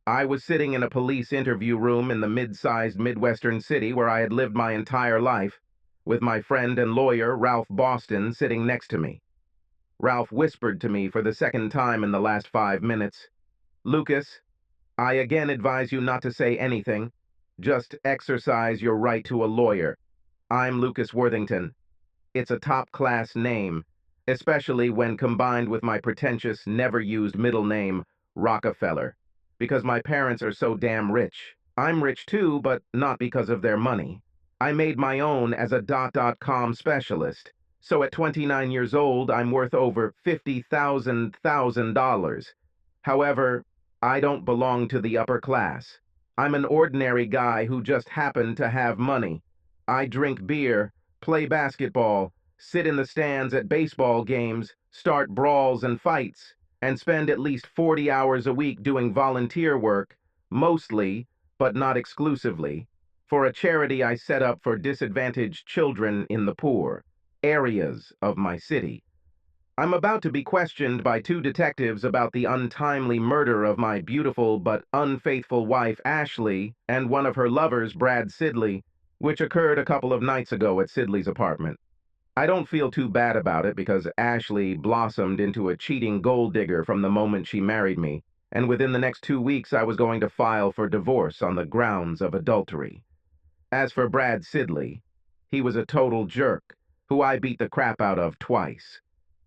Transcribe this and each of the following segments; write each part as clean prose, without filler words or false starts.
I was sitting in a police interview room in the mid-sized Midwestern city where I had lived my entire life, with my friend and lawyer, Ralph Boston, sitting next to me. Ralph whispered to me for the second time in the last 5 minutes, "Lucas, I again advise you not to say anything. Just exercise your right to a lawyer. I'm Lucas Worthington. It's a top-class name, especially when combined with my pretentious, never-used middle name, Rockefeller, because my parents are so damn rich. I'm rich too, but not because of their money. I made my own as a .com specialist, so at 29 years old, I'm worth over $50,000. However, I don't belong to the upper class. I'm an ordinary guy who just happened to have money. I drink beer, play basketball, sit in the stands at baseball games, start brawls and fights, and spend at least 40 hours a week doing volunteer work, mostly, but not exclusively, for a charity I set up for disadvantaged children in the poor areas of my city. I'm about to be questioned by two detectives about the untimely murder of my beautiful but unfaithful wife, Ashley, and one of her lovers, Brad Sidley, which occurred a couple of nights ago at Sidley's apartment. I don't feel too bad about it because Ashley blossomed into a cheating gold digger from the moment she married me, and within the next 2 weeks I was going to file for divorce on the grounds of adultery. As for Brad Sidley, he was a total jerk, who I beat the crap out of twice.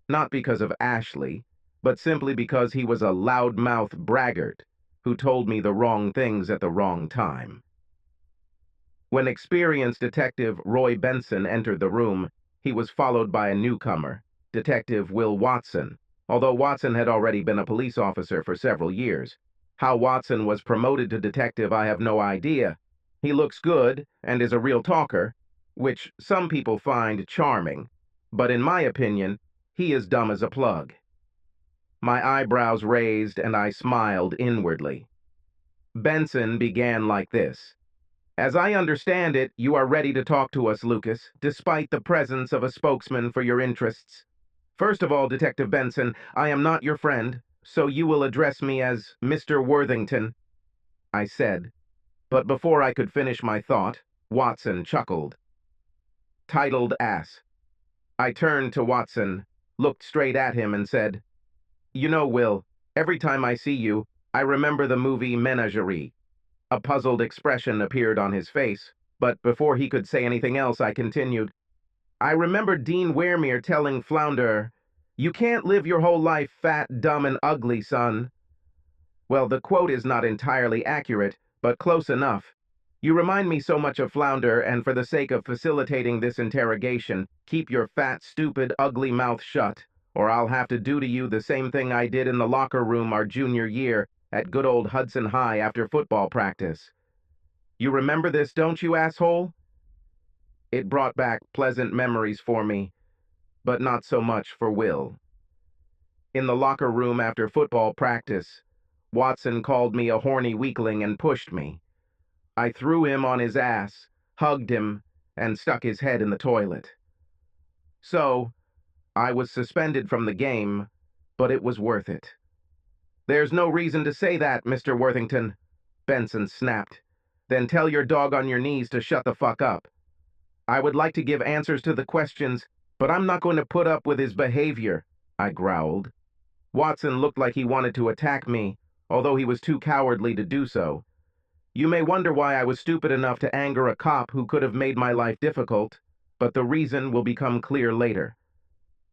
Not because of Ashley, but simply because he was a loudmouth braggart who told me the wrong things at the wrong time. When experienced Detective Roy Benson entered the room, he was followed by a newcomer, Detective Will Watson, although Watson had already been a police officer for several years. How Watson was promoted to detective, I have no idea. He looks good and is a real talker, which some people find charming, but in my opinion, he is dumb as a plug. My eyebrows raised and I smiled inwardly. Benson began like this. As I understand it, you are ready to talk to us, Lucas, despite the presence of a spokesman for your interests. First of all, Detective Benson, I am not your friend, so you will address me as Mr. Worthington, I said. But before I could finish my thought, Watson chuckled. Titled ass. I turned to Watson, looked straight at him, and said, "You know, Will, every time I see you, I remember the movie Menagerie." A puzzled expression appeared on his face, but before he could say anything else, I continued, "I remember Dean Weremere telling Flounder, 'You can't live your whole life fat, dumb, and ugly, son.' Well, the quote is not entirely accurate, but close enough. You remind me so much of Flounder, and for the sake of facilitating this interrogation, keep your fat, stupid, ugly mouth shut, or I'll have to do to you the same thing I did in the locker room our junior year at good old Hudson High after football practice. You remember this, don't you, asshole?" It brought back pleasant memories for me, but not so much for Will. In the locker room after football practice, Watson called me a horny weakling and pushed me. I threw him on his ass, hugged him, and stuck his head in the toilet. So, I was suspended from the game, but it was worth it. "There's no reason to say that, Mr. Worthington," Benson snapped. "Then tell your dog on your knees to shut the fuck up. I would like to give answers to the questions, but I'm not going to put up with his behavior," I growled. Watson looked like he wanted to attack me, although he was too cowardly to do so. You may wonder why I was stupid enough to anger a cop who could have made my life difficult, but the reason will become clear later.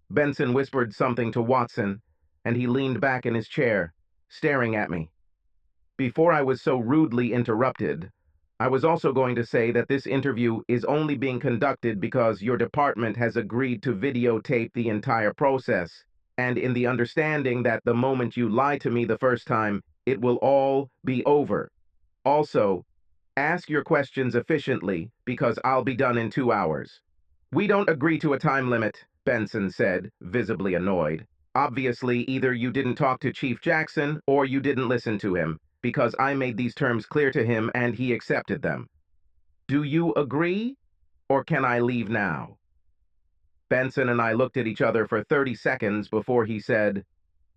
Benson whispered something to Watson, and he leaned back in his chair, staring at me. Before I was so rudely interrupted, I was also going to say that this interview is only being conducted because your department has agreed to videotape the entire process, and in the understanding that the moment you lie to me the first time, it will all be over. Also, ask your questions efficiently, because I'll be done in 2 hours. "We don't agree to a time limit," Benson said, visibly annoyed. "Obviously, either you didn't talk to Chief Jackson or you didn't listen to him, because I made these terms clear to him and he accepted them. Do you agree, or can I leave now?" Benson and I looked at each other for 30 seconds before he said,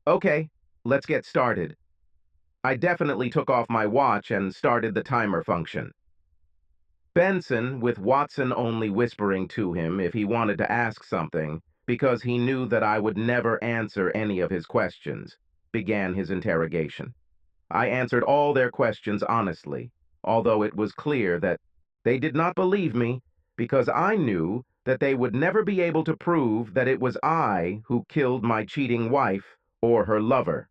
"Okay, let's get started." I definitely took off my watch and started the timer function. Benson, with Watson only whispering to him if he wanted to ask something, because he knew that I would never answer any of his questions, began his interrogation. I answered all their questions honestly, although it was clear that they did not believe me, because I knew that they would never be able to prove that it was I who killed my cheating wife or her lover.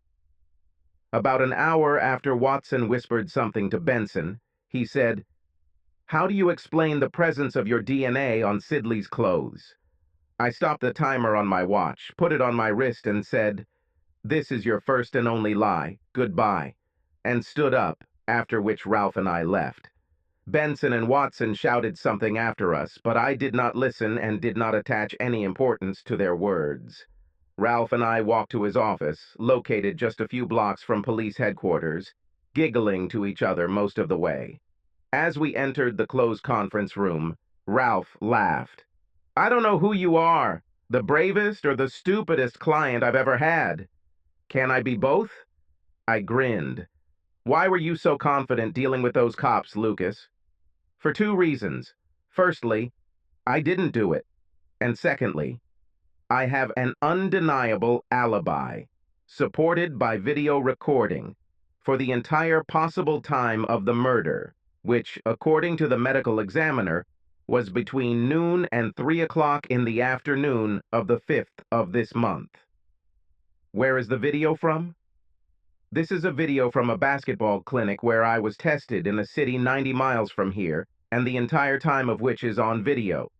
About an hour after Watson whispered something to Benson, he said, "How do you explain the presence of your DNA on Sidley's clothes?" I stopped the timer on my watch, put it on my wrist, and said, "This is your first and only lie. Goodbye," and stood up, after which Ralph and I left. Benson and Watson shouted something after us, but I did not listen and did not attach any importance to their words. Ralph and I walked to his office, located just a few blocks from police headquarters, giggling to each other most of the way. As we entered the closed conference room, Ralph laughed. "I don't know who you are, the bravest or the stupidest client I've ever had. Can I be both?" I grinned. "Why were you so confident dealing with those cops, Lucas?" "For two reasons. Firstly, I didn't do it. And secondly, I have an undeniable alibi, supported by video recording, for the entire possible time of the murder, which, according to the medical examiner, was between noon and 3 o'clock in the afternoon of the 5th of this month." "Where is the video from?" "This is a video from a basketball clinic where I was tested in a city 90 miles from here, and the entire time of which is on video,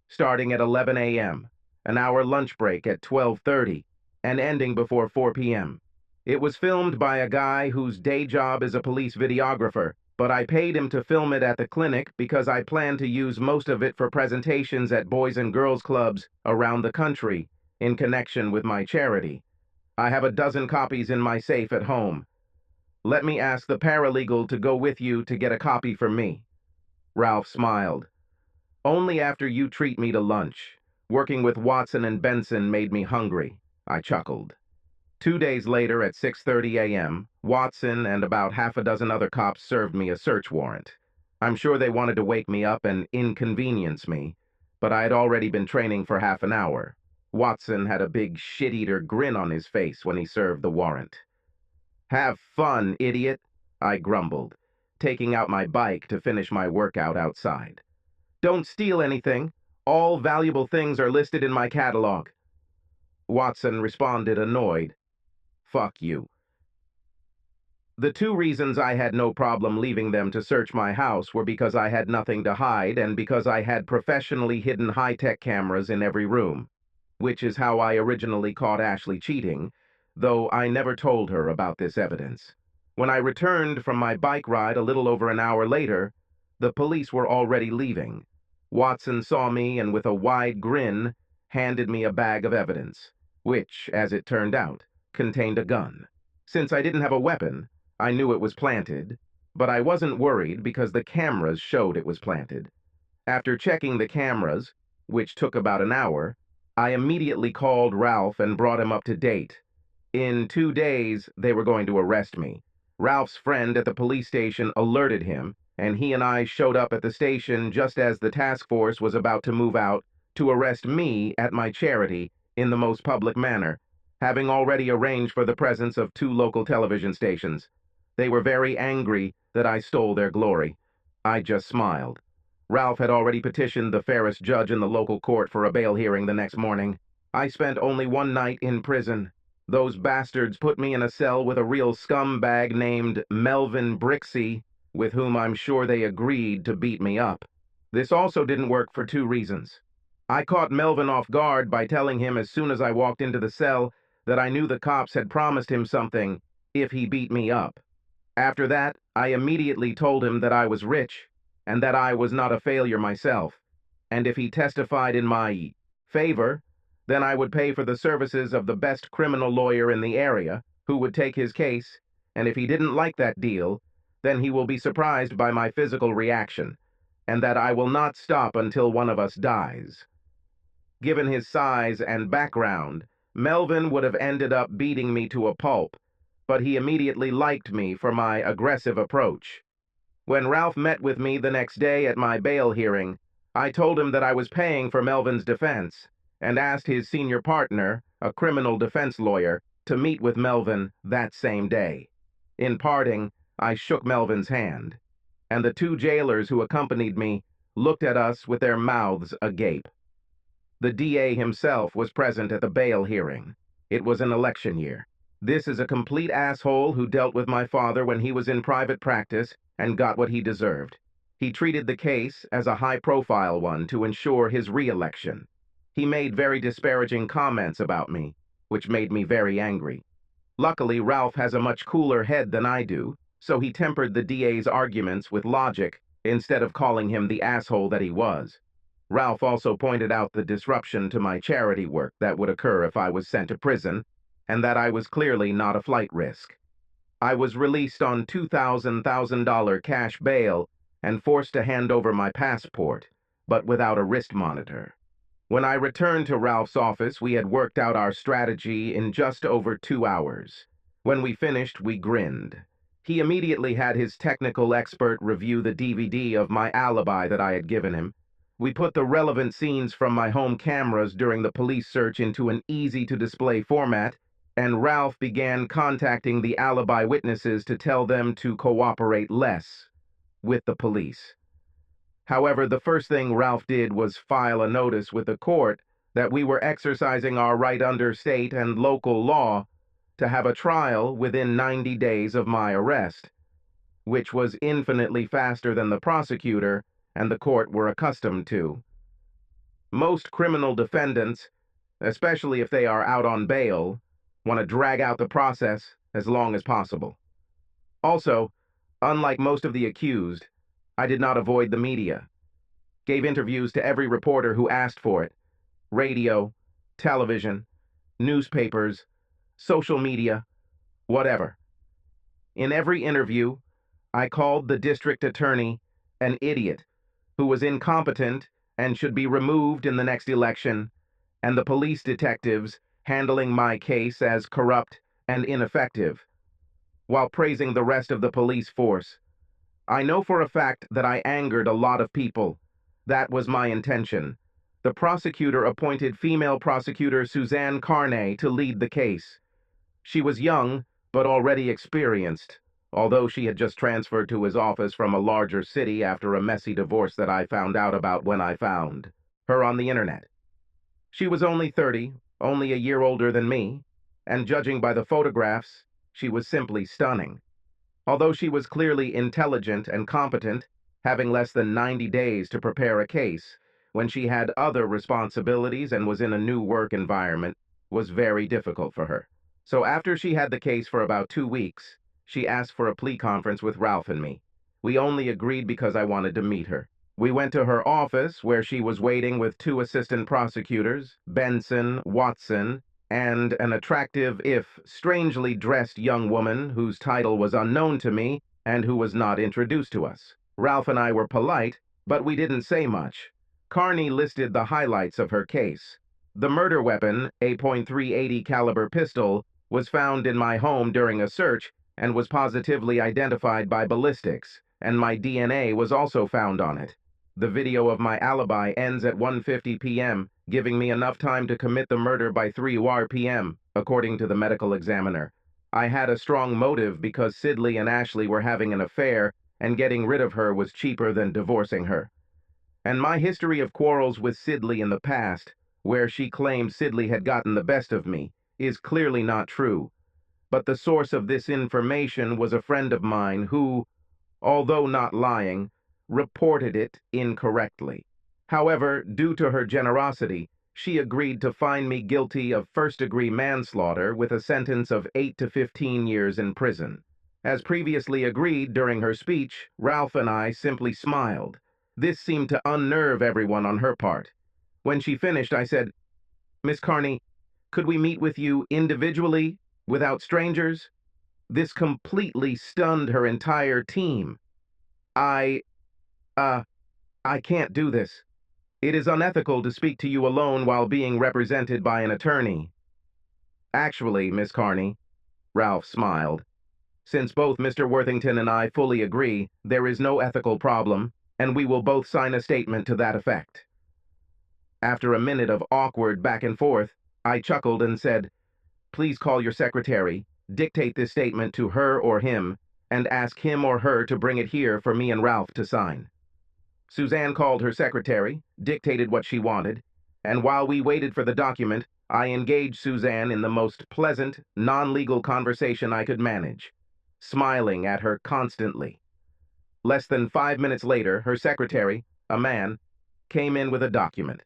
starting at 11 a.m., an hour lunch break at 12:30, and ending before 4 p.m. It was filmed by a guy whose day job is a police videographer, but I paid him to film it at the clinic because I plan to use most of it for presentations at boys and girls clubs around the country in connection with my charity. I have a dozen copies in my safe at home. Let me ask the paralegal to go with you to get a copy for me." Ralph smiled. "Only after you treat me to lunch. Working with Watson and Benson made me hungry," I chuckled. 2 days later at 6:30 a.m., Watson and about half a dozen other cops served me a search warrant. I'm sure they wanted to wake me up and inconvenience me, but I had already been training for half an hour. Watson had a big shit-eater grin on his face when he served the warrant. "Have fun, idiot," I grumbled, taking out my bike to finish my workout outside. "Don't steal anything. All valuable things are listed in my catalog." Watson responded, annoyed. "Fuck you." The two reasons I had no problem leaving them to search my house were because I had nothing to hide and because I had professionally hidden high-tech cameras in every room, which is how I originally caught Ashley cheating, though I never told her about this evidence. When I returned from my bike ride a little over an hour later, the police were already leaving. Watson saw me and with a wide grin handed me a bag of evidence, which, as it turned out, contained a gun. Since I didn't have a weapon, I knew it was planted, but I wasn't worried because the cameras showed it was planted. After checking the cameras, which took about an hour, I immediately called Ralph and brought him up to date. In 2 days, they were going to arrest me. Ralph's friend at the police station alerted him, and he and I showed up at the station just as the task force was about to move out to arrest me at my charity in the most public manner, having already arranged for the presence of 2 local television stations. They were very angry that I stole their glory. I just smiled. Ralph had already petitioned the fairest judge in the local court for a bail hearing the next morning. I spent only 1 night in prison. Those bastards put me in a cell with a real scumbag named Melvin Brixey, with whom I'm sure they agreed to beat me up. This also didn't work for 2 reasons. I caught Melvin off guard by telling him as soon as I walked into the cell that I knew the cops had promised him something if he beat me up. After that, I immediately told him that I was rich and that I was not a failure myself, and if he testified in my favor, then I would pay for the services of the best criminal lawyer in the area, who would take his case, and if he didn't like that deal, then he will be surprised by my physical reaction, and that I will not stop until one of us dies. Given his size and background, Melvin would have ended up beating me to a pulp, but he immediately liked me for my aggressive approach. When Ralph met with me the next day at my bail hearing, I told him that I was paying for Melvin's defense and asked his senior partner, a criminal defense lawyer, to meet with Melvin that same day. In parting, I shook Melvin's hand, and the two jailers who accompanied me looked at us with their mouths agape. The DA himself was present at the bail hearing. It was an election year. This is a complete asshole who dealt with my father when he was in private practice and got what he deserved. He treated the case as a high-profile one to ensure his re-election. He made very disparaging comments about me, which made me very angry. Luckily, Ralph has a much cooler head than I do, so he tempered the DA's arguments with logic instead of calling him the asshole that he was. Ralph also pointed out the disruption to my charity work that would occur if I was sent to prison, and that I was clearly not a flight risk. I was released on $2,000 cash bail and forced to hand over my passport, but without a wrist monitor. When I returned to Ralph's office, we had worked out our strategy in just over 2 hours. When we finished, we grinned. He immediately had his technical expert review the DVD of my alibi that I had given him. We put the relevant scenes from my home cameras during the police search into an easy-to-display format, and Ralph began contacting the alibi witnesses to tell them to cooperate less with the police. However, the first thing Ralph did was file a notice with the court that we were exercising our right under state and local law to have a trial within 90 days of my arrest, which was infinitely faster than the prosecutor and the court were accustomed to. Most criminal defendants, especially if they are out on bail, want to drag out the process as long as possible. Also, unlike most of the accused, I did not avoid the media. Gave interviews to every reporter who asked for it. Radio, television, newspapers, social media, whatever. In every interview, I called the district attorney an idiot who was incompetent and should be removed in the next election, and the police detectives handling my case as corrupt and ineffective, while praising the rest of the police force. I know for a fact that I angered a lot of people. That was my intention. The prosecutor appointed female prosecutor Suzanne Carney to lead the case. She was young, but already experienced, although she had just transferred to his office from a larger city after a messy divorce that I found out about when I found her on the internet. She was only 30, only a year older than me, and judging by the photographs, she was simply stunning. Although she was clearly intelligent and competent, having less than 90 days to prepare a case, when she had other responsibilities and was in a new work environment, was very difficult for her. So after she had the case for about 2 weeks, she asked for a plea conference with Ralph and me. We only agreed because I wanted to meet her. We went to her office, where she was waiting with 2 assistant prosecutors, Benson, Watson, and an attractive, if strangely dressed young woman whose title was unknown to me and who was not introduced to us. Ralph and I were polite, but we didn't say much. Carney listed the highlights of her case. The murder weapon, a .380 caliber pistol, was found in my home during a search and was positively identified by ballistics, and my DNA was also found on it. The video of my alibi ends at 1:50 p.m., giving me enough time to commit the murder by 3 p.m., according to the medical examiner. I had a strong motive because Sidley and Ashley were having an affair, and getting rid of her was cheaper than divorcing her. And my history of quarrels with Sidley in the past, where she claimed Sidley had gotten the best of me, is clearly not true. But the source of this information was a friend of mine who, although not lying, reported it incorrectly. However, due to her generosity, she agreed to find me guilty of first-degree manslaughter with a sentence of 8 to 15 years in prison. As previously agreed during her speech, Ralph and I simply smiled. This seemed to unnerve everyone on her part. When she finished, I said, "Miss Carney, could we meet with you individually, without strangers?" This completely stunned her entire team. I can't do this. It is unethical to speak to you alone while being represented by an attorney. Actually, Miss Carney, Ralph smiled. Since both Mr. Worthington and I fully agree, there is no ethical problem, and we will both sign a statement to that effect. After a minute of awkward back and forth, I chuckled and said, "Please call your secretary, dictate this statement to her or him, and ask him or her to bring it here for me and Ralph to sign." Suzanne called her secretary, dictated what she wanted, and while we waited for the document, I engaged Suzanne in the most pleasant, non-legal conversation I could manage, smiling at her constantly. Less than 5 minutes later, her secretary, a man, came in with a document.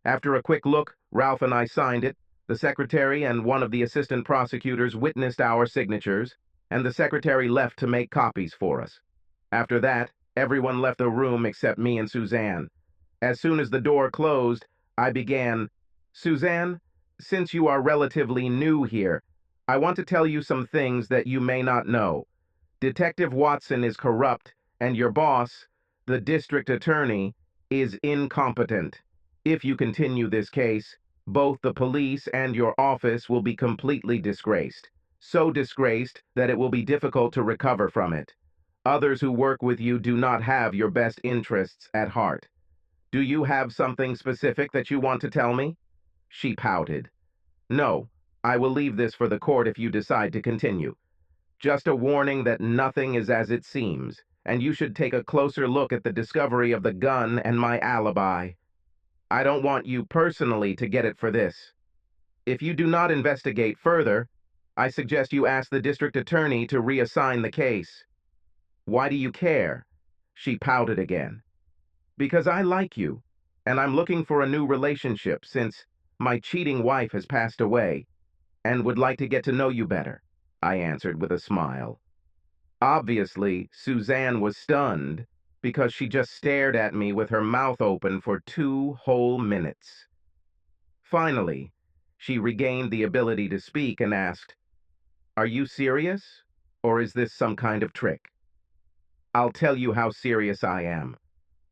After a quick look, Ralph and I signed it. The secretary and one of the assistant prosecutors witnessed our signatures, and the secretary left to make copies for us. After that, everyone left the room except me and Suzanne. As soon as the door closed, I began, "Suzanne, since you are relatively new here, I want to tell you some things that you may not know. Detective Watson is corrupt, and your boss, the district attorney, is incompetent. If you continue this case, both the police and your office will be completely disgraced. So disgraced that it will be difficult to recover from it. Others who work with you do not have your best interests at heart. Do you have something specific that you want to tell me?" She pouted. "No, I will leave this for the court if you decide to continue. Just a warning that nothing is as it seems, and you should take a closer look at the discovery of the gun and my alibi. I don't want you personally to get it for this. If you do not investigate further, I suggest you ask the district attorney to reassign the case." "Why do you care?" She pouted again. "Because I like you, and I'm looking for a new relationship since my cheating wife has passed away, and would like to get to know you better," I answered with a smile. Obviously, Suzanne was stunned, because she just stared at me with her mouth open for 2 whole minutes. Finally, she regained the ability to speak and asked, "Are you serious, or is this some kind of trick?" "I'll tell you how serious I am.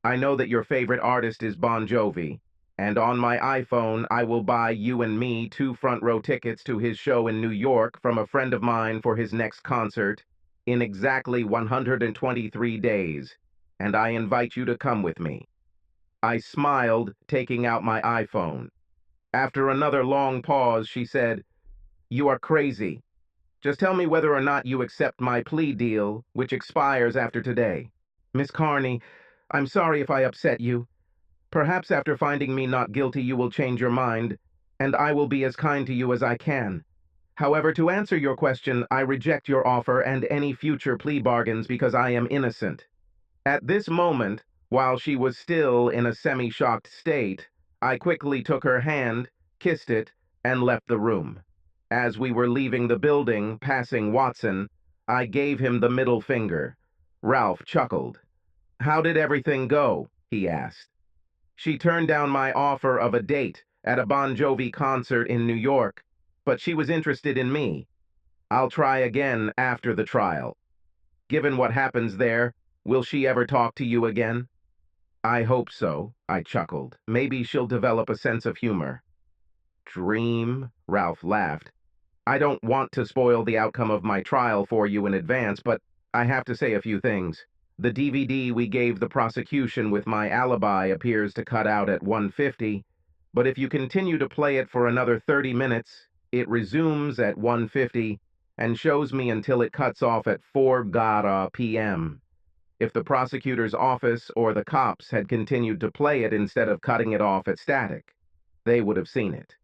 I know that your favorite artist is Bon Jovi, and on my iPhone I will buy you and me 2 front-row tickets to his show in New York from a friend of mine for his next concert in exactly 123 days, and I invite you to come with me." I smiled, taking out my iPhone. After another long pause, she said, "You are crazy. Just tell me whether or not you accept my plea deal, which expires after today." "Miss Carney, I'm sorry if I upset you. Perhaps after finding me not guilty you will change your mind, and I will be as kind to you as I can. However, to answer your question, I reject your offer and any future plea bargains because I am innocent." At this moment, while she was still in a semi-shocked state, I quickly took her hand, kissed it, and left the room. As we were leaving the building, passing Watson, I gave him the middle finger. Ralph chuckled. "How did everything go?" he asked. "She turned down my offer of a date at a Bon Jovi concert in New York, but she was interested in me. I'll try again after the trial. Given what happens there, will she ever talk to you again?" "I hope so," I chuckled. "Maybe she'll develop a sense of humor." "Dream," Ralph laughed. "I don't want to spoil the outcome of my trial for you in advance, but I have to say a few things. The DVD we gave the prosecution with my alibi appears to cut out at 1:50, but if you continue to play it for another 30 minutes, it resumes at 1:50 and shows me until it cuts off at 4 p.m. If the prosecutor's office or the cops had continued to play it instead of cutting it off at static, they would have seen it.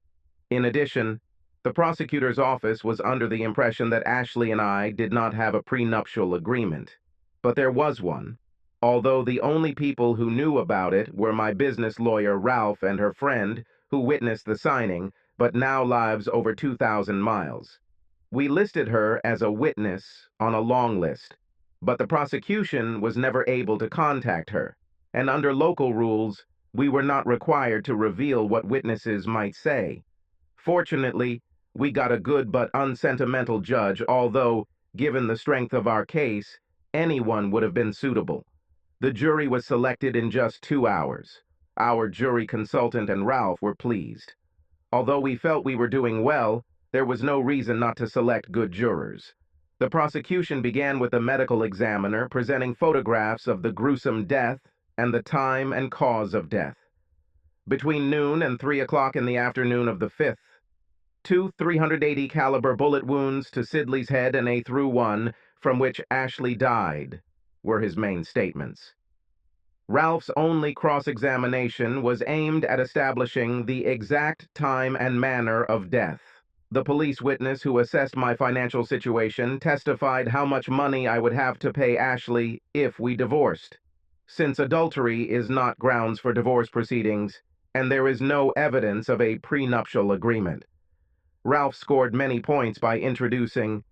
In addition, the prosecutor's office was under the impression that Ashley and I did not have a prenuptial agreement. But there was one, although the only people who knew about it were my business lawyer Ralph and her friend, who witnessed the signing, but now lives over 2,000 miles. We listed her as a witness on a long list, but the prosecution was never able to contact her, and under local rules, we were not required to reveal what witnesses might say. Fortunately, we got a good but unsentimental judge, although, given the strength of our case, anyone would have been suitable. The jury was selected in just 2 hours. Our jury consultant and Ralph were pleased. Although we felt we were doing well, There was no reason not to select good jurors. The prosecution began with the medical examiner presenting photographs of the gruesome death and the time and cause of death. Between noon and 3 o'clock in the afternoon of the 5th, two 380 caliber bullet wounds to Sidley's head and a through one from which Ashley died were his main statements. Ralph's only cross-examination was aimed at establishing the exact time and manner of death. The police witness who assessed my financial situation testified how much money I would have to pay Ashley if we divorced. Since adultery is not grounds for divorce proceedings, and there is no evidence of a prenuptial agreement. Ralph scored many points by introducing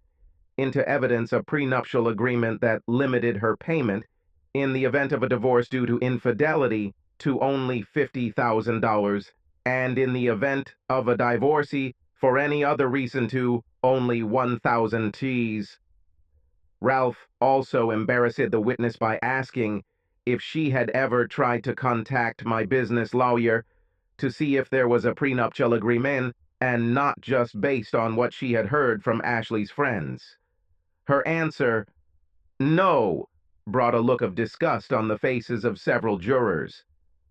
into evidence a prenuptial agreement that limited her payment in the event of a divorce due to infidelity to only $50,000, and in the event of a divorcee for any other reason to only 1,000 Ts. Ralph also embarrassed the witness by asking if she had ever tried to contact my business lawyer to see if there was a prenuptial agreement, and not just based on what she had heard from Ashley's friends. Her answer, no, brought a look of disgust on the faces of several jurors.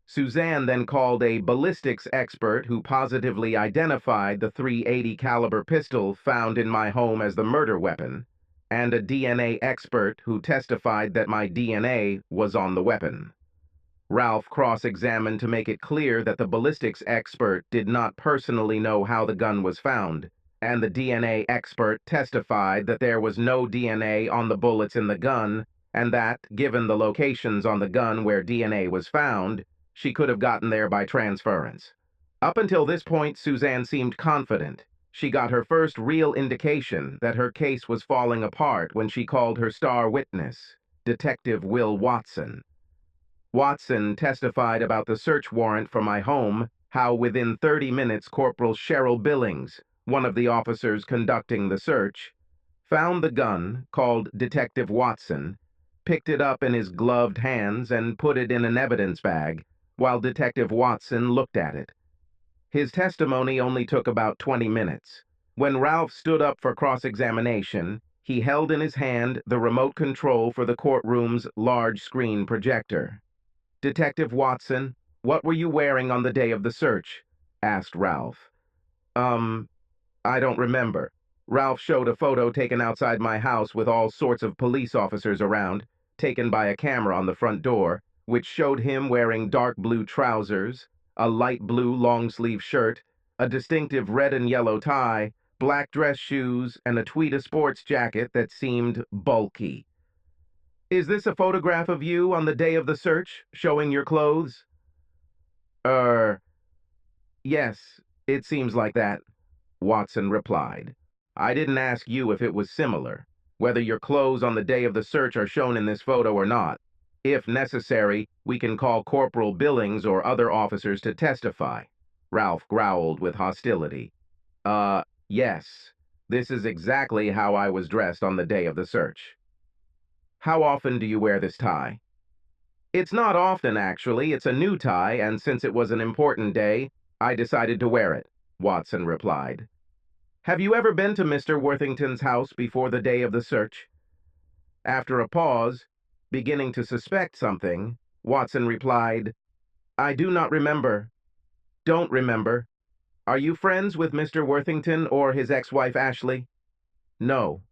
Suzanne then called a ballistics expert who positively identified the .380 caliber pistol found in my home as the murder weapon, and a DNA expert who testified that my DNA was on the weapon. Ralph cross-examined to make it clear that the ballistics expert did not personally know how the gun was found, and the DNA expert testified that there was no DNA on the bullets in the gun, and that, given the locations on the gun where DNA was found, she could have gotten there by transference. Up until this point, Suzanne seemed confident. She got her first real indication that her case was falling apart when she called her star witness, Detective Will Watson. Watson testified about the search warrant for my home, how within 30 minutes Corporal Cheryl Billings, one of the officers conducting the search, found the gun, called Detective Watson, picked it up in his gloved hands and put it in an evidence bag, while Detective Watson looked at it. His testimony only took about 20 minutes. When Ralph stood up for cross-examination, he held in his hand the remote control for the courtroom's large screen projector. "Detective Watson, what were you wearing on the day of the search?" asked Ralph. I don't remember." Ralph showed a photo taken outside my house with all sorts of police officers around, taken by a camera on the front door, which showed him wearing dark blue trousers, a light blue long-sleeve shirt, a distinctive red and yellow tie, black dress shoes, and a tweed sports jacket that seemed bulky. "Is this a photograph of you on the day of the search, showing your clothes?" Yes, it seems like that," Watson replied. "I didn't ask you if it was similar, whether your clothes on the day of the search are shown in this photo or not. If necessary, we can call Corporal Billings or other officers to testify." Ralph growled with hostility. Yes. This is exactly how I was dressed on the day of the search." "How often do you wear this tie?" "It's not often, actually. It's a new tie, and since it was an important day, I decided to wear it," Watson replied. "Have you ever been to Mr. Worthington's house before the day of the search?" After a pause, beginning to suspect something, Watson replied, "I do not remember. Don't remember. Are you friends with Mr. Worthington or his ex-wife Ashley?" "No."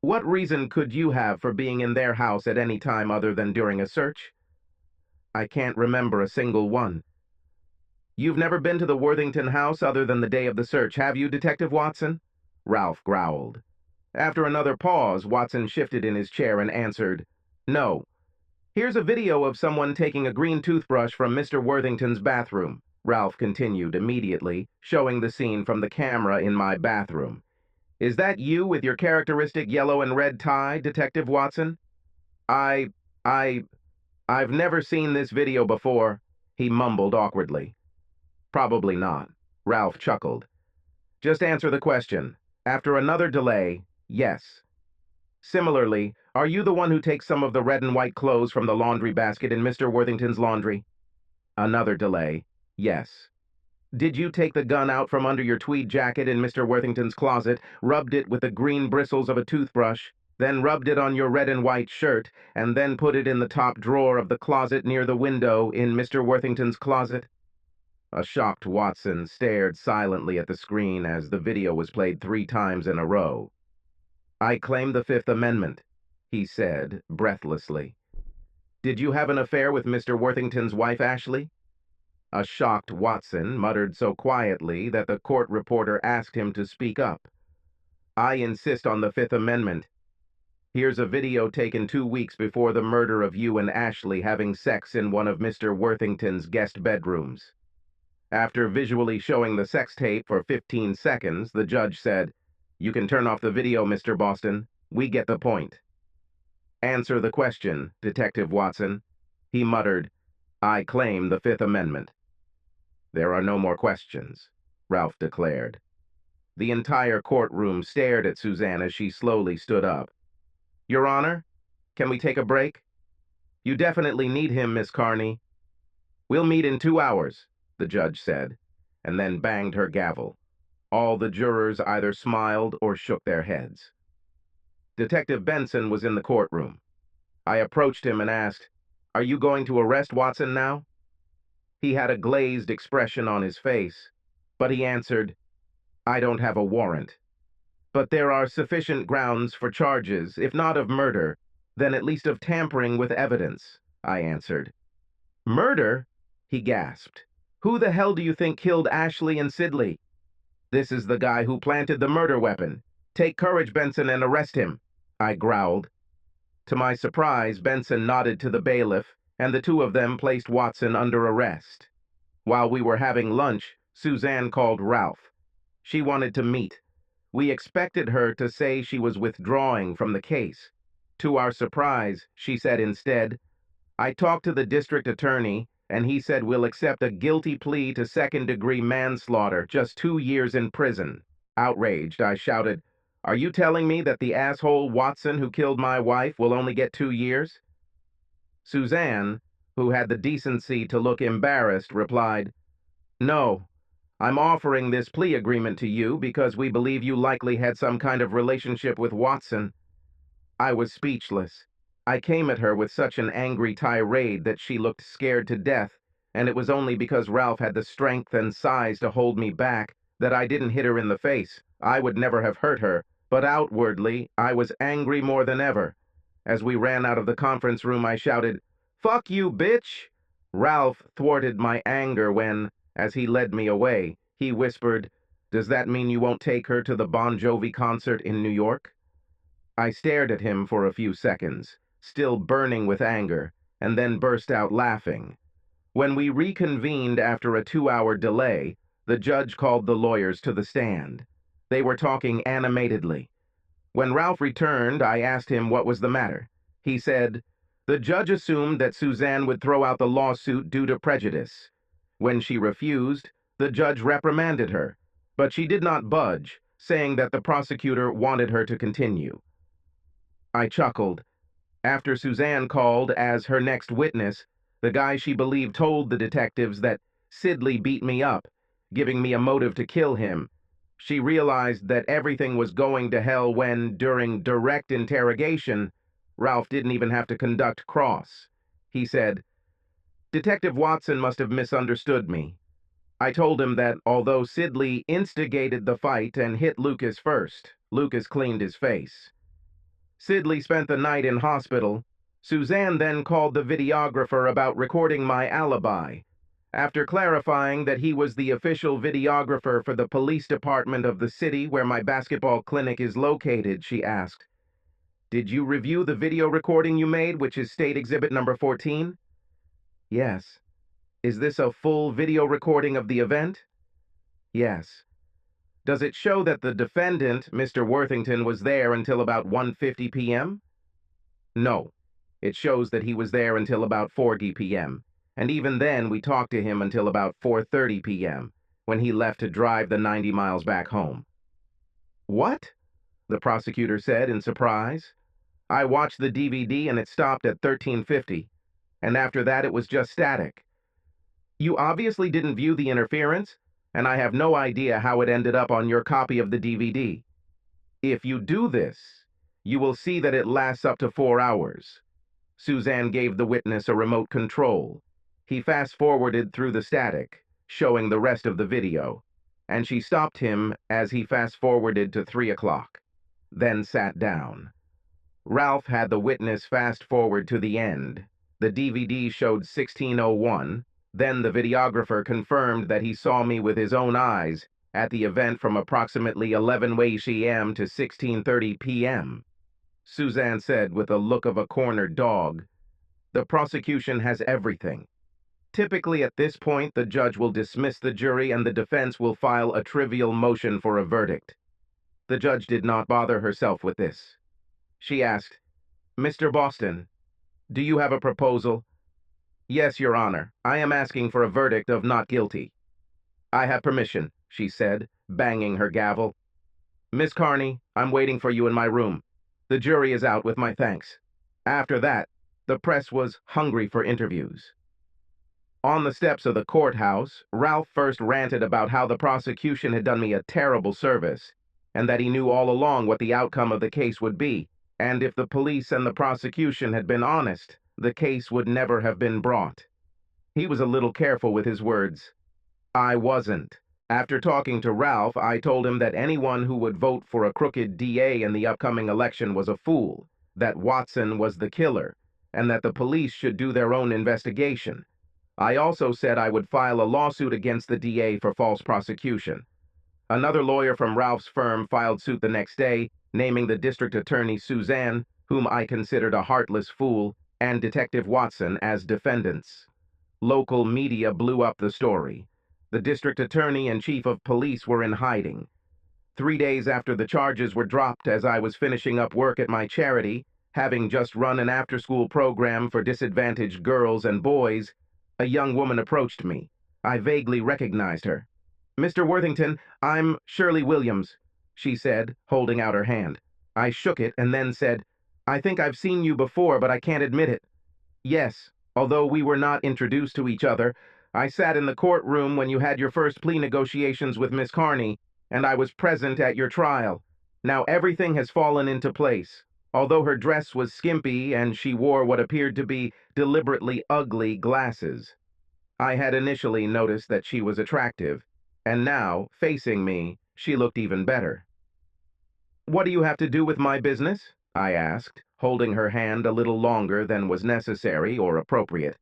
"What reason could you have for being in their house at any time other than during a search?" "I can't remember a single one." "You've never been to the Worthington house other than the day of the search, have you, Detective Watson?" Ralph growled. After another pause, Watson shifted in his chair and answered, "No. Here's a video of someone taking a green toothbrush from Mr. Worthington's bathroom," Ralph continued immediately, showing the scene from the camera in my bathroom. "Is that you with your characteristic yellow and red tie, Detective Watson?" I've never seen this video before," he mumbled awkwardly. "Probably not." Ralph chuckled. "Just answer the question." After another delay, "Yes." "Similarly, are you the one who takes some of the red and white clothes from the laundry basket in Mr. Worthington's laundry?" Another delay, "Yes." Did you take the gun out from under your tweed jacket in Mr. Worthington's closet, rubbed it with the green bristles of a toothbrush, then rubbed it on your red and white shirt, and then put it in the top drawer of the closet near the window in Mr. Worthington's closet? A shocked Watson stared silently at the screen as the video was played 3 times in a row. "I claim the Fifth Amendment," he said, breathlessly. "Did you have an affair with Mr. Worthington's wife, Ashley?" A shocked Watson muttered so quietly that the court reporter asked him to speak up. "I insist on the Fifth Amendment. Here's a video taken 2 weeks before the murder of you and Ashley having sex in one of Mr. Worthington's guest bedrooms." After visually showing the sex tape for 15 seconds, the judge said, "You can turn off the video, Mr. Boston. We get the point." "Answer the question, Detective Watson." He muttered, "I claim the Fifth Amendment." "There are no more questions," Ralph declared. The entire courtroom stared at Suzanne as she slowly stood up. "Your Honor, can we take a break?" "You definitely need him, Miss Carney." "We'll meet in 2 hours," the judge said, and then banged her gavel. All the jurors either smiled or shook their heads. Detective Benson was in the courtroom. I approached him and asked, "Are you going to arrest Watson now?" He had a glazed expression on his face, but he answered, "I don't have a warrant. But there are sufficient grounds for charges, if not of murder, then at least of tampering with evidence," I answered. "Murder?" he gasped. "Who the hell do you think killed Ashley and Sidley?" "This is the guy who planted the murder weapon. Take courage, Benson, and arrest him," I growled. To my surprise, Benson nodded to the bailiff, and the two of them placed Watson under arrest. While we were having lunch, Suzanne called Ralph. She wanted to meet. We expected her to say she was withdrawing from the case. To our surprise, she said instead, "I talked to the district attorney, and he said we'll accept a guilty plea to second-degree manslaughter, just 2 years in prison." Outraged, I shouted, "Are you telling me that the asshole Watson who killed my wife will only get 2 years? Suzanne, who had the decency to look embarrassed, replied, "No, I'm offering this plea agreement to you because we believe you likely had some kind of relationship with Watson." I was speechless. I came at her with such an angry tirade that she looked scared to death, and it was only because Ralph had the strength and size to hold me back that I didn't hit her in the face. I would never have hurt her, but outwardly I was angry more than ever. As we ran out of the conference room, I shouted, "Fuck you, bitch!" Ralph thwarted my anger when, as he led me away, he whispered, "Does that mean you won't take her to the Bon Jovi concert in New York?" I stared at him for a few seconds, still burning with anger, and then burst out laughing. When we reconvened after a 2-hour delay, the judge called the lawyers to the stand. They were talking animatedly. When Ralph returned, I asked him what was the matter. He said, "The judge assumed that Suzanne would throw out the lawsuit due to prejudice. When she refused, the judge reprimanded her, but she did not budge, saying that the prosecutor wanted her to continue." I chuckled. After Suzanne called as her next witness, the guy she believed told the detectives that Sidley beat me up, giving me a motive to kill him. She realized that everything was going to hell when, during direct interrogation, Ralph didn't even have to conduct cross. He said, "Detective Watson must have misunderstood me. I told him that although Sidley instigated the fight and hit Lucas first, Lucas cleaned his face. Sidley spent the night in hospital. Suzanne then called the videographer about recording my alibi. After clarifying that he was the official videographer for the police department of the city where my basketball clinic is located, she asked, 'Did you review the video recording you made, which is State Exhibit number 14? "Yes." "Is this a full video recording of the event?" "Yes." "Does it show that the defendant, Mr. Worthington, was there until about 1:50 p.m.? "No. It shows that he was there until about 4:00 p.m., and even then we talked to him until about 4:30 p.m., when he left to drive the 90 miles back home." "What?" the prosecutor said in surprise. "I watched the DVD and it stopped at 13:50, and after that it was just static." "You obviously didn't view the interference. and I have no idea how it ended up on your copy of the DVD. If you do this, you will see that it lasts up to 4 hours. Suzanne gave the witness a remote control. He fast-forwarded through the static, showing the rest of the video, and she stopped him as he fast-forwarded to 3 o'clock, then sat down. Ralph had the witness fast-forward to the end. The DVD showed 16:01, then the videographer confirmed that he saw me with his own eyes at the event from approximately 11 a.m. to 16:30 p.m. Suzanne said with a look of a cornered dog, "The prosecution has everything. Typically at this point, the judge will dismiss the jury and the defense will file a trivial motion for a verdict." The judge did not bother herself with this. She asked, "Mr. Boston, do you have a proposal?" "Yes, Your Honor. I am asking for a verdict of not guilty." "I have permission," she said, banging her gavel. "Miss Carney, I'm waiting for you in my room. The jury is out with my thanks." After that, the press was hungry for interviews. On the steps of the courthouse, Ralph first ranted about how the prosecution had done me a terrible service, and that he knew all along what the outcome of the case would be, and if the police and the prosecution had been honest, the case would never have been brought. He was a little careful with his words. I wasn't. After talking to Ralph, I told him that anyone who would vote for a crooked DA in the upcoming election was a fool, that Watson was the killer, and that the police should do their own investigation. I also said I would file a lawsuit against the DA for false prosecution. Another lawyer from Ralph's firm filed suit the next day, naming the district attorney Suzanne, whom I considered a heartless fool, and Detective Watson as defendants. Local media blew up the story. The district attorney and chief of police were in hiding. 3 days after the charges were dropped, as I was finishing up work at my charity, having just run an after-school program for disadvantaged girls and boys, a young woman approached me. I vaguely recognized her. "Mr. Worthington, I'm Shirley Williams," she said, holding out her hand. I shook it and then said, "I think I've seen you before, but I can't admit it." "Yes, although we were not introduced to each other. I sat in the courtroom when you had your first plea negotiations with Miss Carney, and I was present at your trial. Now everything has fallen into place. Although her dress was skimpy and she wore what appeared to be deliberately ugly glasses. I had initially noticed that she was attractive, and now, facing me, she looked even better. "What do you have to do with my business?" I asked, holding her hand a little longer than was necessary or appropriate.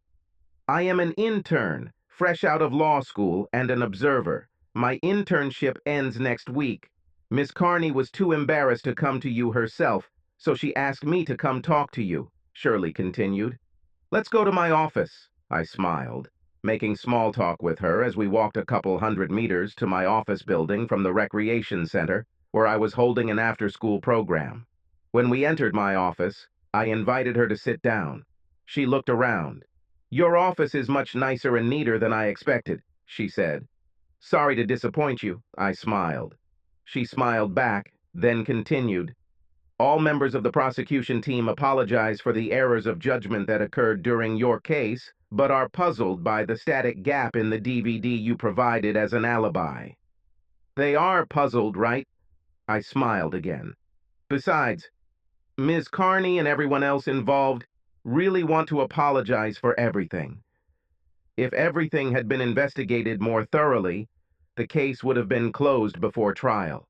"I am an intern, fresh out of law school, and an observer. My internship ends next week. Miss Carney was too embarrassed to come to you herself, so she asked me to come talk to you," Shirley continued. "Let's go to my office," I smiled, making small talk with her as we walked a couple 100 meters to my office building from the recreation center, where I was holding an after-school program. When we entered my office, I invited her to sit down. She looked around. "Your office is much nicer and neater than I expected," she said. "Sorry to disappoint you," I smiled. She smiled back, then continued. "All members of the prosecution team apologize for the errors of judgment that occurred during your case, but are puzzled by the static gap in the DVD you provided as an alibi." "They are puzzled, right?" I smiled again. "Besides, Ms. Carney and everyone else involved really want to apologize for everything. If everything had been investigated more thoroughly, the case would have been closed before trial."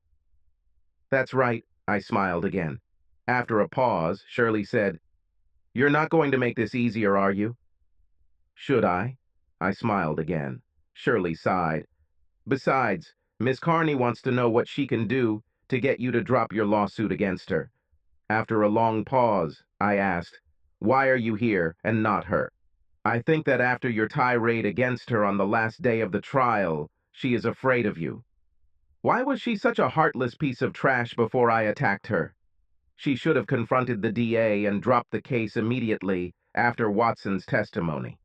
"That's right," I smiled again. After a pause, Shirley said, "You're not going to make this easier, are you?" "Should I?" I smiled again. Shirley sighed. "Besides, Miss Carney wants to know what she can do to get you to drop your lawsuit against her." After a long pause, I asked, "Why are you here and not her?" "I think that after your tirade against her on the last day of the trial, she is afraid of you." "Why was she such a heartless piece of trash before I attacked her?" "She should have confronted the DA and dropped the case immediately after Watson's testimony.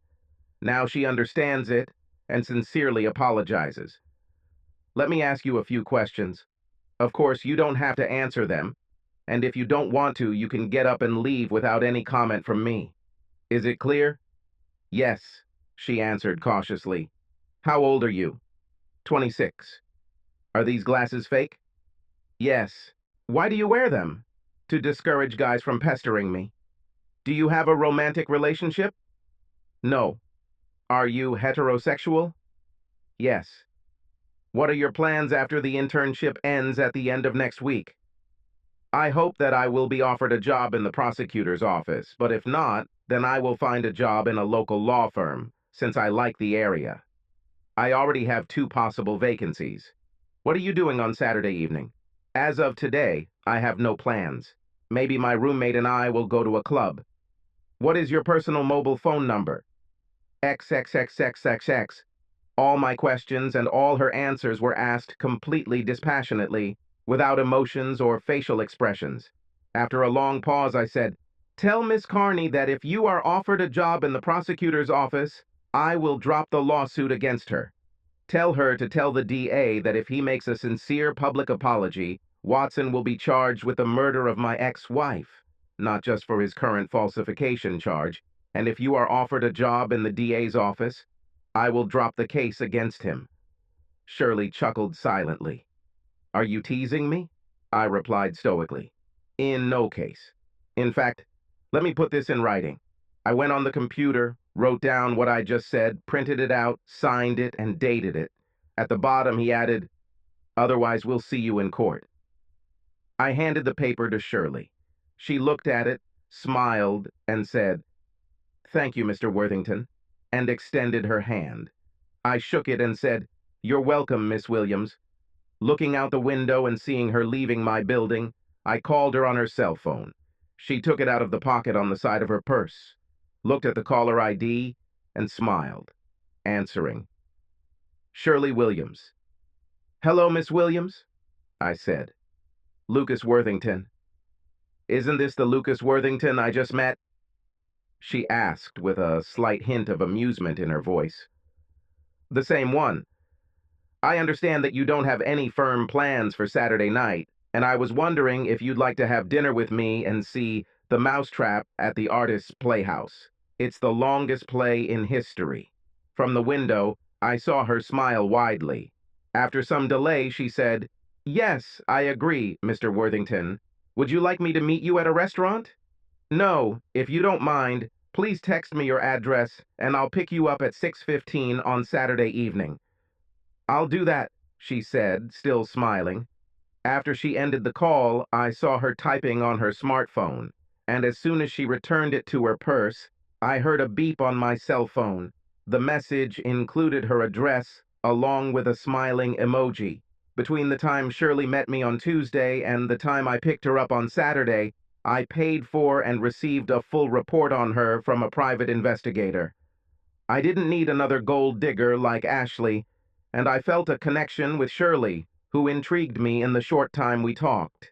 Now she understands it and sincerely apologizes. Let me ask you a few questions. Of course, you don't have to answer them, and if you don't want to, you can get up and leave without any comment from me. Is it clear?" "Yes," she answered cautiously. "How old are you?" 26. Are these glasses fake? Yes. Why do you wear them? To discourage guys from pestering me. Do you have a romantic relationship? No. Are you heterosexual? Yes. What are your plans after the internship ends at the end of next week? I hope that I will be offered a job in the prosecutor's office, but if not, then I will find a job in a local law firm, since I like the area. I already have 2 possible vacancies. What are you doing on Saturday evening? As of today, I have no plans. Maybe my roommate and I will go to a club. What is your personal mobile phone number? XXXXXX. All my questions and all her answers were asked completely dispassionately, without emotions or facial expressions. After a long pause, I said, "Tell Miss Carney that if you are offered a job in the prosecutor's office, I will drop the lawsuit against her. Tell her to tell the DA that if he makes a sincere public apology, Watson will be charged with the murder of my ex-wife, not just for his current falsification charge, and if you are offered a job in the DA's office, I will drop the case against him." Shirley chuckled silently. "Are you teasing me?" I replied stoically. "In no case. In fact, let me put this in writing." I went on the computer, wrote down what I just said, printed it out, signed it, and dated it. At the bottom, he added, "Otherwise, we'll see you in court." I handed the paper to Shirley. She looked at it, smiled, and said, "Thank you, Mr. Worthington," and extended her hand. I shook it and said, "You're welcome, Miss Williams." Looking out the window and seeing her leaving my building, I called her on her cell phone. She took it out of the pocket on the side of her purse, looked at the caller ID, and smiled, answering. Shirley Williams. "Hello, Miss Williams," I said. "Lucas Worthington." "Isn't this the Lucas Worthington I just met?" she asked with a slight hint of amusement in her voice. "The same one. I understand that you don't have any firm plans for Saturday night, and I was wondering if you'd like to have dinner with me and see The Mousetrap at the Artist's Playhouse. It's the longest play in history." From the window, I saw her smile widely. After some delay, she said, "Yes, I agree, Mr. Worthington. Would you like me to meet you at a restaurant?" "No, if you don't mind, please text me your address, and I'll pick you up at 6:15 on Saturday evening." "I'll do that," she said, still smiling. After she ended the call, I saw her typing on her smartphone, and as soon as she returned it to her purse, I heard a beep on my cell phone. The message included her address, along with a smiling emoji. Between the time Shirley met me on Tuesday and the time I picked her up on Saturday, I paid for and received a full report on her from a private investigator. I didn't need another gold digger like Ashley, and I felt a connection with Shirley, who intrigued me in the short time we talked.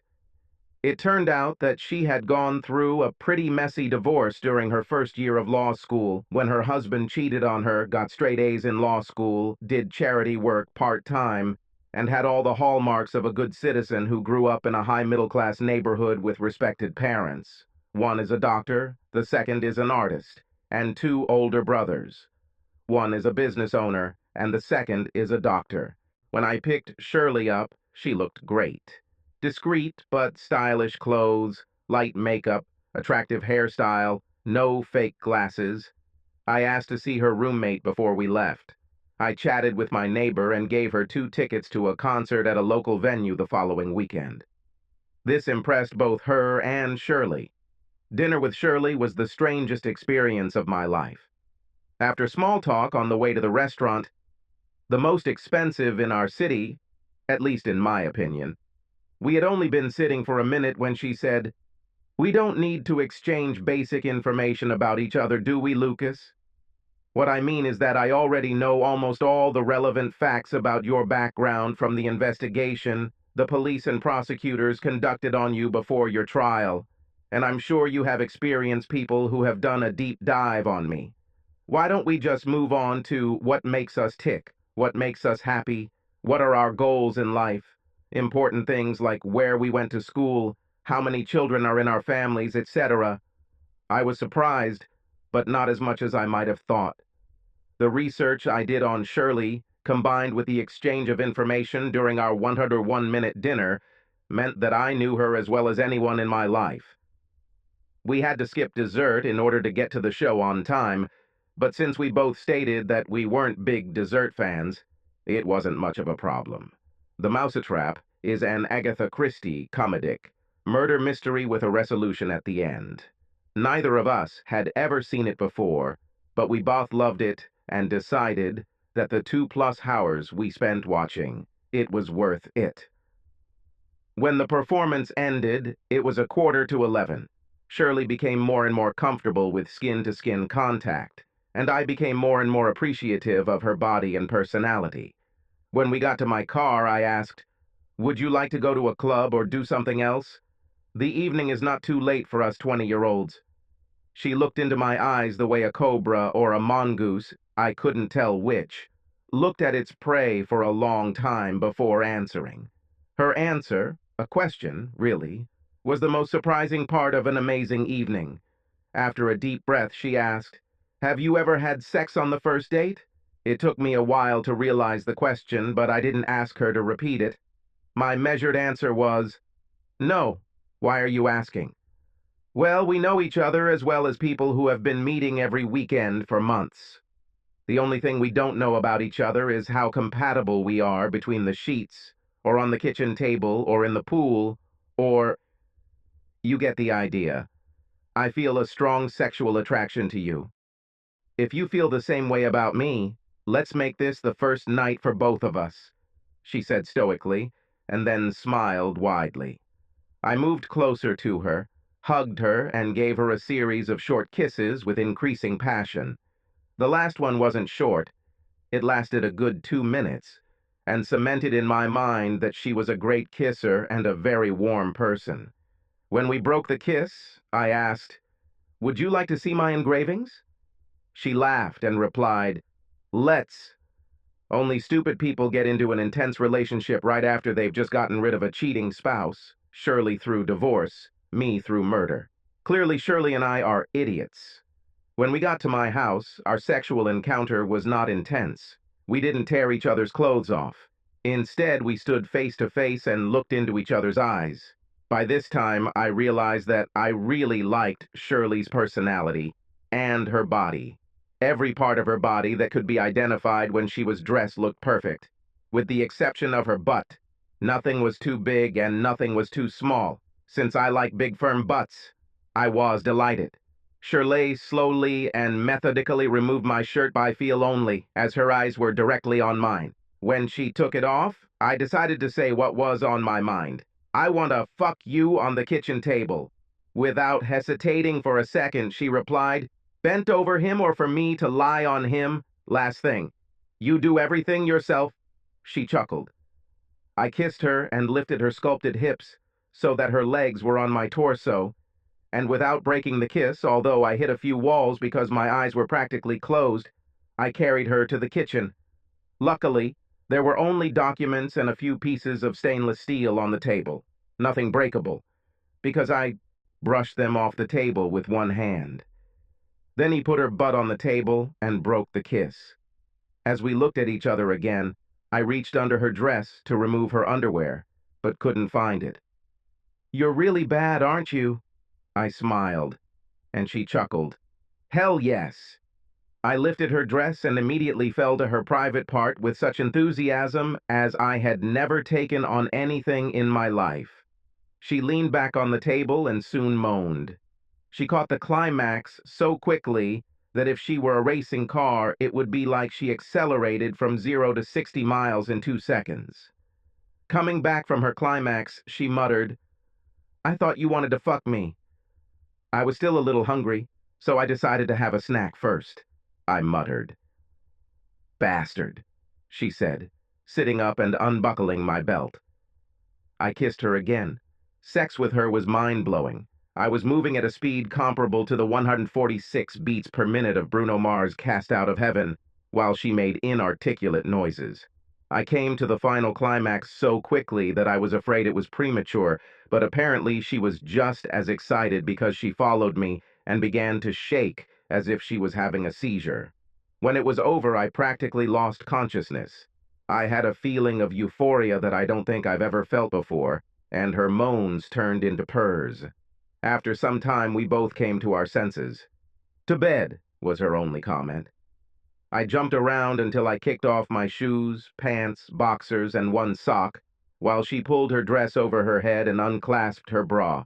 It turned out that she had gone through a pretty messy divorce during her first year of law school, when her husband cheated on her, got straight A's in law school, did charity work part-time, and had all the hallmarks of a good citizen who grew up in a high-middle-class neighborhood with respected parents. One is a doctor, the second is an artist, and 2 older brothers. One is a business owner, and the second is a doctor. When I picked Shirley up, she looked great. Discreet but stylish clothes, light makeup, attractive hairstyle, no fake glasses. I asked to see her roommate before we left. I chatted with my neighbor and gave her 2 tickets to a concert at a local venue the following weekend. This impressed both her and Shirley. Dinner with Shirley was the strangest experience of my life. After small talk on the way to the restaurant, the most expensive in our city, at least in my opinion, we had only been sitting for a minute when she said, "We don't need to exchange basic information about each other, do we, Lucas? What I mean is that I already know almost all the relevant facts about your background from the investigation the police and prosecutors conducted on you before your trial, and I'm sure you have experienced people who have done a deep dive on me. Why don't we just move on to what makes us tick, what makes us happy, what are our goals in life, important things like where we went to school, how many children are in our families, etc." I was surprised, but not as much as I might have thought. The research I did on Shirley combined with the exchange of information during our 101-minute dinner, meant that I knew her as well as anyone in my life. We had to skip dessert in order to get to the show on time, but since we both stated that we weren't big dessert fans, it wasn't much of a problem. The Mousetrap is an Agatha Christie comedic, murder mystery with a resolution at the end. Neither of us had ever seen it before, but we both loved it and decided that the 2+ hours we spent watching, it was worth it. When the performance ended, it was 11:15. Shirley became more and more comfortable with skin-to-skin contact, and I became more and more appreciative of her body and personality. When we got to my car, I asked, "Would you like to go to a club or do something else? The evening is not too late for us 20-year-olds." She looked into my eyes the way a cobra or a mongoose, I couldn't tell which, looked at its prey for a long time before answering. Her answer, a question, really, was the most surprising part of an amazing evening. After a deep breath, she asked, "Have you ever had sex on the first date?" It took me a while to realize the question, but I didn't ask her to repeat it. My measured answer was, "No. Why are you asking?" "Well, we know each other as well as people who have been meeting every weekend for months. The only thing we don't know about each other is how compatible we are between the sheets, or on the kitchen table, or in the pool, or—" You get the idea. I feel a strong sexual attraction to you. If you feel the same way about me, let's make this the first night for both of us," she said stoically, and then smiled widely. I moved closer to her, hugged her, and gave her a series of short kisses with increasing passion. The last one wasn't short. It lasted a good 2 minutes, and cemented in my mind that she was a great kisser and a very warm person. When we broke the kiss, I asked, "Would you like to see my engravings?" She laughed and replied, "Let's. Only stupid people get into an intense relationship right after they've just gotten rid of a cheating spouse, Shirley through divorce, me through murder. Clearly, Shirley and I are idiots." When we got to my house, our sexual encounter was not intense. We didn't tear each other's clothes off. Instead, we stood face to face and looked into each other's eyes. By this time, I realized that I really liked Shirley's personality and her body. Every part of her body that could be identified when she was dressed looked perfect, with the exception of her butt. Nothing was too big and nothing was too small. Since I like big firm butts, I was delighted. Shirley slowly and methodically removed my shirt by feel only, as her eyes were directly on mine. When she took it off, I decided to say what was on my mind. "I want to fuck you on the kitchen table." Without hesitating for a second, she replied, "Bent over him or for me to lie on him? Last thing. You do everything yourself?" She chuckled. I kissed her and lifted her sculpted hips so that her legs were on my torso, and without breaking the kiss, although I hit a few walls because my eyes were practically closed, I carried her to the kitchen. Luckily, there were only documents and a few pieces of stainless steel on the table, nothing breakable, because I brushed them off the table with one hand. Then he put her butt on the table and broke the kiss. As we looked at each other again, I reached under her dress to remove her underwear, but couldn't find it. "You're really bad, aren't you?" I smiled, and she chuckled. "Hell yes." I lifted her dress and immediately fell to her private part with such enthusiasm as I had never taken on anything in my life. She leaned back on the table and soon moaned. She caught the climax so quickly that if she were a racing car, it would be like she accelerated from 0 to 60 miles in 2 seconds. Coming back from her climax, she muttered, "I thought you wanted to fuck me." I was still a little hungry, so I decided to have a snack first. I muttered. "Bastard," she said, sitting up and unbuckling my belt. I kissed her again. Sex with her was mind-blowing. I was moving at a speed comparable to the 146 beats per minute of Bruno Mars' Cast Out of Heaven, while she made inarticulate noises. I came to the final climax so quickly that I was afraid it was premature, but apparently she was just as excited because she followed me and began to shake as if she was having a seizure. When it was over, I practically lost consciousness. I had a feeling of euphoria that I don't think I've ever felt before, and her moans turned into purrs. After some time, we both came to our senses. "To bed," was her only comment. I jumped around until I kicked off my shoes, pants, boxers, and one sock, while she pulled her dress over her head and unclasped her bra.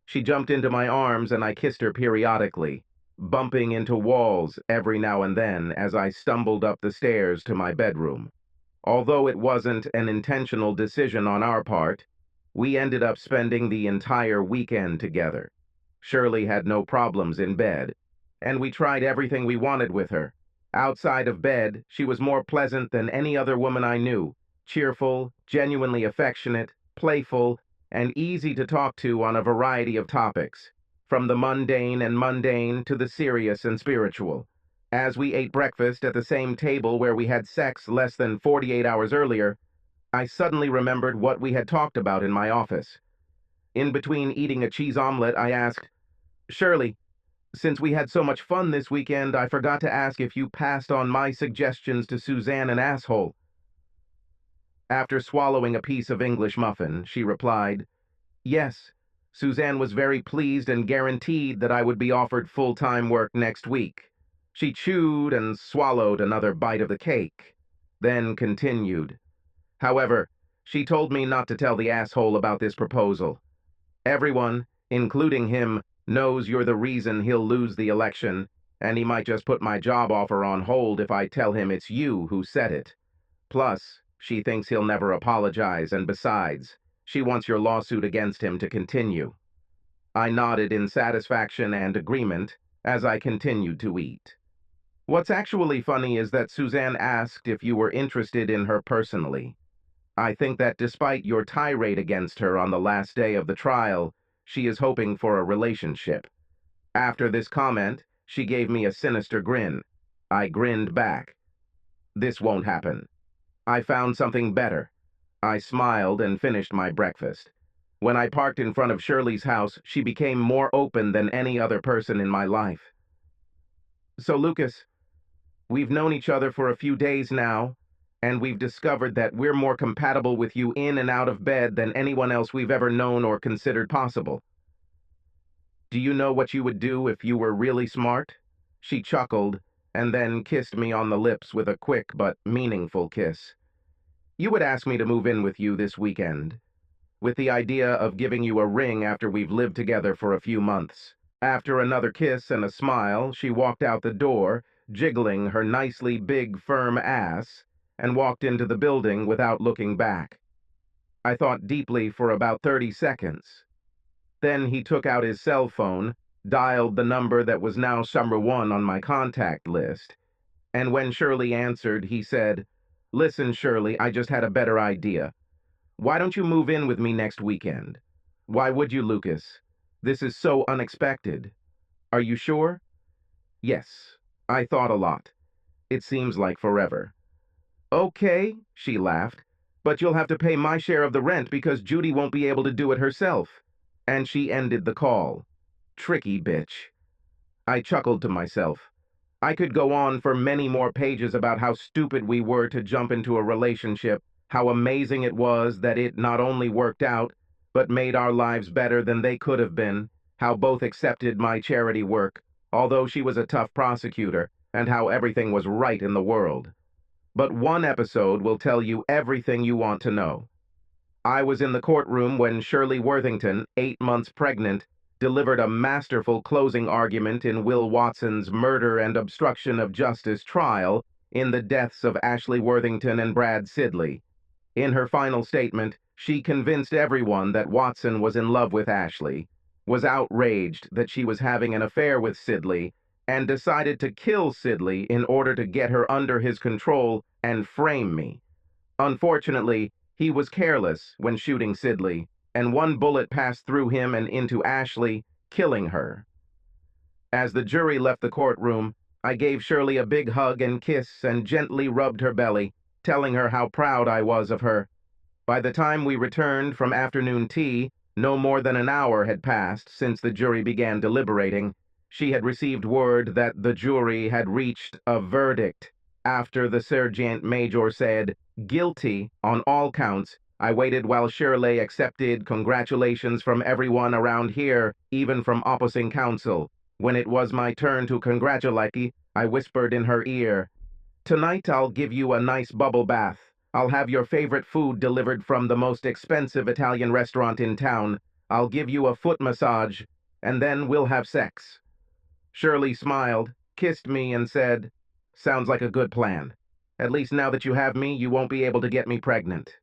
She jumped into my arms and I kissed her periodically, bumping into walls every now and then as I stumbled up the stairs to my bedroom. Although it wasn't an intentional decision on our part, we ended up spending the entire weekend together. Shirley had no problems in bed, and we tried everything we wanted with her. Outside of bed, she was more pleasant than any other woman I knew, cheerful, genuinely affectionate, playful, and easy to talk to on a variety of topics, from the mundane to the serious and spiritual. As we ate breakfast at the same table where we had sex less than 48 hours earlier, I suddenly remembered what we had talked about in my office. In between eating a cheese omelet, I asked, "Shirley, since we had so much fun this weekend, I forgot to ask if you passed on my suggestions to Suzanne and Asshole." After swallowing a piece of English muffin, she replied, "Yes, Suzanne was very pleased and guaranteed that I would be offered full-time work next week." She chewed and swallowed another bite of the cake, then continued, "However, she told me not to tell the asshole about this proposal. Everyone, including him, knows you're the reason he'll lose the election, and he might just put my job offer on hold if I tell him it's you who said it. Plus, she thinks he'll never apologize, and besides, she wants your lawsuit against him to continue." I nodded in satisfaction and agreement as I continued to eat. What's actually funny is that Suzanne asked if you were interested in her personally. I think that despite your tirade against her on the last day of the trial, she is hoping for a relationship. After this comment, she gave me a sinister grin. I grinned back. "This won't happen. I found something better." I smiled and finished my breakfast. When I parked in front of Shirley's house, she became more open than any other person in my life. "So, Lucas, we've known each other for a few days now, and we've discovered that we're more compatible with you in and out of bed than anyone else we've ever known or considered possible. Do you know what you would do if you were really smart?" She chuckled, and then kissed me on the lips with a quick but meaningful kiss. "You would ask me to move in with you this weekend, with the idea of giving you a ring after we've lived together for a few months." After another kiss and a smile, she walked out the door, jiggling her nicely big, firm ass, and walked into the building without looking back. I thought deeply for about 30 seconds. Then he took out his cell phone, dialed the number that was now number 1 on my contact list, and when Shirley answered, he said, "Listen, Shirley, I just had a better idea. Why don't you move in with me next weekend?" "Why would you, Lucas? This is so unexpected." "Are you sure?" "Yes. I thought a lot. It seems like forever." "Okay," she laughed, "but you'll have to pay my share of the rent because Judy won't be able to do it herself." And she ended the call. Tricky bitch. I chuckled to myself. I could go on for many more pages about how stupid we were to jump into a relationship, how amazing it was that it not only worked out, but made our lives better than they could have been, how both accepted my charity work, although she was a tough prosecutor, and how everything was right in the world. But one episode will tell you everything you want to know. I was in the courtroom when Shirley Worthington, 8 months pregnant, delivered a masterful closing argument in Will Watson's murder and obstruction of justice trial in the deaths of Ashley Worthington and Brad Sidley. In her final statement, she convinced everyone that Watson was in love with Ashley, was outraged that she was having an affair with Sidley, and decided to kill Sidley in order to get her under his control and frame me. Unfortunately, he was careless when shooting Sidley, and one bullet passed through him and into Ashley, killing her. As the jury left the courtroom, I gave Shirley a big hug and kiss and gently rubbed her belly, telling her how proud I was of her. By the time we returned from afternoon tea, no more than an hour had passed since the jury began deliberating. She had received word that the jury had reached a verdict. After the sergeant major said, "Guilty on all counts," I waited while Shirley accepted congratulations from everyone around here, even from opposing counsel. When it was my turn to congratulate, I whispered in her ear, "Tonight I'll give you a nice bubble bath. I'll have your favorite food delivered from the most expensive Italian restaurant in town. I'll give you a foot massage, and then we'll have sex." Shirley smiled, kissed me, and said, "Sounds like a good plan. At least now that you have me, you won't be able to get me pregnant."